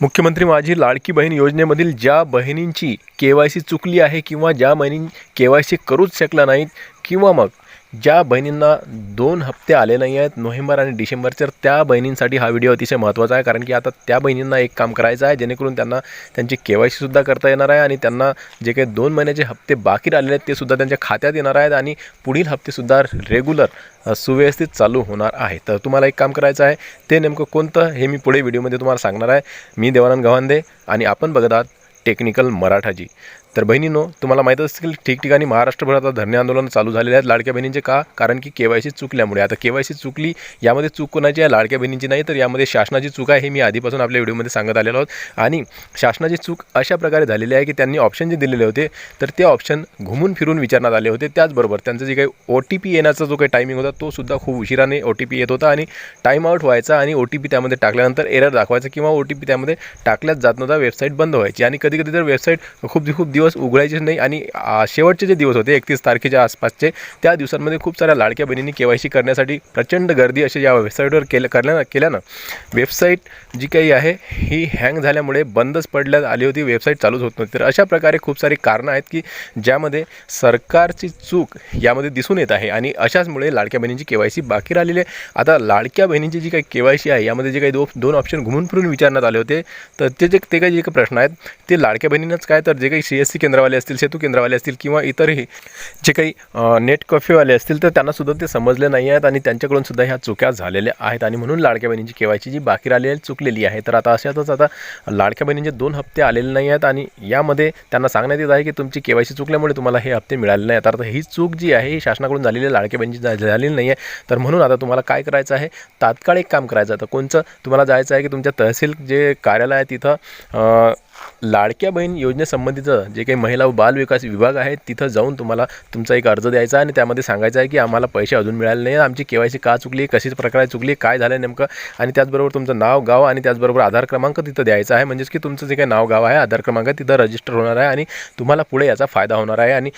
मुख्यमंत्री माझी लाडकी बहीण योजनेमधील ज्या बहिणींची के.वाय.सी चुकली आहे किंवा ज्या बहिणी के.वाय.सी करूच शकल्या नाहीत किंवा मग ज्या बहिणींना 2 हप्ते आले नाही आहेत नोव्हेंबर आणि डिसेंबरचे, त्या बहिणींसाठी हा व्हिडिओ अतिशय महत्त्वाचा आहे. कारण की आता त्या बहिणींना एक काम करायचं आहे जेणेकरून त्यांना त्यांची के.वाय.सी सुद्धा करता येणार आहे आणि त्यांना जे काही 2 महिन्याचे हप्ते बाकी राहिलेले आहेत ते सुद्धा त्यांच्या खात्यात येणार आहेत आणि पुढील हप्तेसुद्धा रेग्युलर सुव्यवस्थित चालू होणार आहे. तर तुम्हाला एक काम करायचं आहे, ते नेमकं कोणतं हे मी पुढे व्हिडिओमध्ये तुम्हाला सांगणार आहे. मी देवानंद गव्हांदे आणि आपण बघत आहात टेक्निकल मराठाजी. तर बहिणींनो, तुम्हाला माहीत असेल ठिकठिकाणी महाराष्ट्रभरात धरणे आंदोलन चालू झालेले आहेत लाडक्या बहिणींचे. का? कारण की के.वाय.सी चुकल्यामुळे. आता के.वाय.सी चुकली, यामध्ये चूक कोणाची आहे? लाडक्या बहिणींची नाही, तर यामध्ये शासनाची चूक आहे. हे मी आधीपासून आपल्या व्हिडिओमध्ये सांगत आलेलो आहोत. आणि शासनाची चूक अशा प्रकारे झालेली आहे की त्यांनी ऑप्शन जे दिलेले होते तर ते ऑप्शन घुमून फिरून विचारण्यात आले होते. त्याचबरोबर त्यांचं जे काही OTP येण्याचा जो काही टायमिंग होता तो सुद्धा खूप उशिराने OTP येत होता आणि टाईम आउट व्हायचा आणि OTP त्यामध्ये टाकल्यानंतर एरर दाखवायचा किंवा OTP त्यामध्ये टाकल्याच जात नव्हता. वेबसाईट बंद व्हायची आणि कधी तर वेबसाईट खूप दिवस उघडायचीच नाही. आणि शेवटचे जे दिवस होते 31 तारखेच्या आसपासचे, त्या दिवसांमध्ये खूप साऱ्या लाडक्या बहिणींनी के.वाय.सी करण्यासाठी प्रचंड गर्दी अशी या वेबसाईटवर केल्यानं वेबसाईट जी काही आहे ही हँग झाल्यामुळे बंदच पडण्यात आली होती, वेबसाईट चालूच होत नव्हती. तर अशा प्रकारे खूप सारी कारणं आहेत की ज्यामध्ये सरकारची चूक यामध्ये दिसून येत आहे आणि अशाचमुळे लाडक्या बहिणींची के.वाय.सी बाकी राहिलेली आहे. आता लाडक्या बहिणींची जी काही के.वाय.सी आहे यामध्ये जे काही दोन ऑप्शन घुमून फिरून विचारण्यात आले होते, तर ते काही जे प्रश्न आहेत ते लाडक्या बहिणींनाच काय, तर जे काही CSC केंद्रवाले असतील, सेतू केंद्रवाले असतील किंवा इतरही जे काही नेट कॅफेवाले असतील तर त्यांना सुद्धा ते समजले नाही आहेत आणि त्यांच्याकडून सुद्धा ह्या चुक्या झालेल्या आहेत आणि म्हणून लाडक्या बहिणींची के.वाय.सी जी बाकी राहिलेली चुकलेली आहे. तर आता अशातच आता लाडक्या बहिणींचे 2 हप्ते आलेले नाही आहेत आणि यामध्ये त्यांना सांगण्यात येत आहे की तुमची के.वाय.सी चुकल्यामुळे तुम्हाला हे हप्ते मिळाले नाही. तर ही चूक जी आहे ही शासनाकडून झालेली लाडक्या बहिणींची झालेली नाही आहे. तर म्हणून आता तुम्हाला काय करायचं आहे, तात्काळ एक काम करायचं. तर कोणचं? तुम्हाला जायचं आहे की तुमच्या तहसील जे कार्यालय आहे तिथं लाडक्या बहीण योजनेसंबंधीचं जे काही महिला व बाल विकास विभाग आहे तिथं जाऊन तुम्हाला तुमचा एक अर्ज द्यायचा आहे आणि त्यामध्ये सांगायचं आहे की आम्हाला पैसे अजून मिळाले नाही, आमची के.वाय.सी का चुकली, कशी प्रकारे चुकली, काय झालं नेमकं, आणि त्याचबरोबर तुमचं नाव, गाव आणि त्याचबरोबर आधार क्रमांक तिथं द्यायचा आहे. म्हणजेच की तुमचं जे काही नाव, गाव आहे, आधार क्रमांक तिथं रजिस्टर होणार आहे आणि तुम्हाला पुढे याचा फायदा होणार आहे. आणि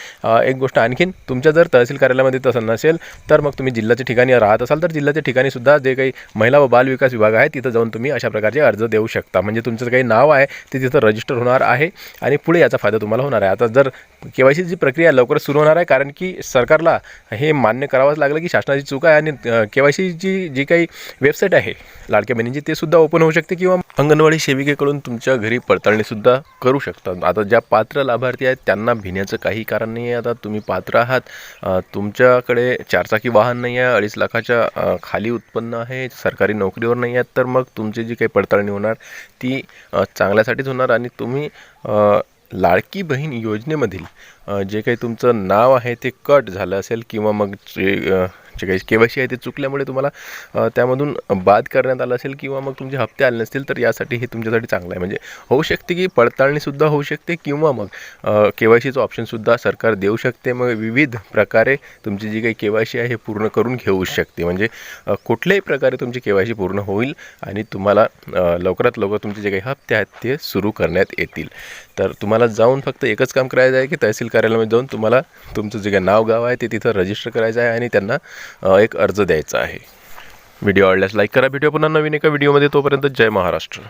एक गोष्ट आणखीन, तुमच्या जर तहसील कार्यालयामध्ये तसं नसेल तर मग तुम्ही जिल्ह्याच्या ठिकाणी राहत असाल तर जिल्ह्याच्या ठिकाणी सुद्धा जे काही महिला व बाल विकास विभाग आहे तिथं जाऊन तुम्ही अशा प्रकारचे अर्ज देऊ शकता. म्हणजे तुमचं काही नाव आहे ते तिथं रजिस्टर होणार आहे आणि पुढे याचा फायदा तुम्हाला होणार आहे. आता जर के.वाय.सीची प्रक्रिया लवकरच सुरू होणार आहे, कारण की सरकारला हे मान्य करावंच लागलं की शासनाची चूक आहे आणि के.वाय.सीची जी काही वेबसाईट आहे लाडक्या बहिणींची ते सुद्धा ओपन होऊ शकते किंवा अंगणवाडी सेविकेकडून तुमच्या घरी पडताळणीसुद्धा करू शकतात. आता ज्या पात्र लाभार्थी आहेत त्यांना भिण्याचं काही कारण नाही आहे. आता तुम्ही पात्र आहात, तुमच्याकडे 4 चाकी वाहन नाही आहे, 2.5 लाखाच्या खाली उत्पन्न आहे, सरकारी नोकरीवर नाही आहेत, तर मग तुमची जी काही पडताळणी होणार ती चांगल्यासाठीच होणार आणि तुम्ही लाडकी बहीण योजनेमधील जे काही तुमचं नाव आहे ते कट झालं असेल किंवा मग जे काही के.वाय.सी आहे ते चुकल्यामुळे तुम्हाला त्यामधून बाद करण्यात आलं असेल किंवा मग तुमचे हप्ते आले नसतील, तर यासाठी हे तुमच्यासाठी चांगलं आहे. म्हणजे होऊ शकते की पडताळणीसुद्धा होऊ शकते किंवा मग के.वाय.सीचं ऑप्शनसुद्धा सरकार देऊ शकते. मग विविध प्रकारे तुमची जी काही के.वाय.सी आहे हे पूर्ण करून घेऊ शकते. म्हणजे कुठल्याही प्रकारे तुमची के.वाय.सी पूर्ण होईल आणि तुम्हाला लवकरात लवकर तुमचे जे काही हप्ते आहेत ते सुरू करण्यात येतील. तर तुम्हाला जाऊन फक्त एकच काम करायचं आहे की तहसील कार्यालयामध्ये जाऊन तुम्हाला तुमचं जे काही नाव, गाव आहे ते तिथं रजिस्टर करायचं आहे आणि त्यांना एक अर्ज द्यायचा आहे. व्हिडिओ आवडल्यास लाईक करा. व्हिडिओ पुन्हा नवीन एका व्हिडिओमध्ये. तोपर्यंत जय महाराष्ट्र.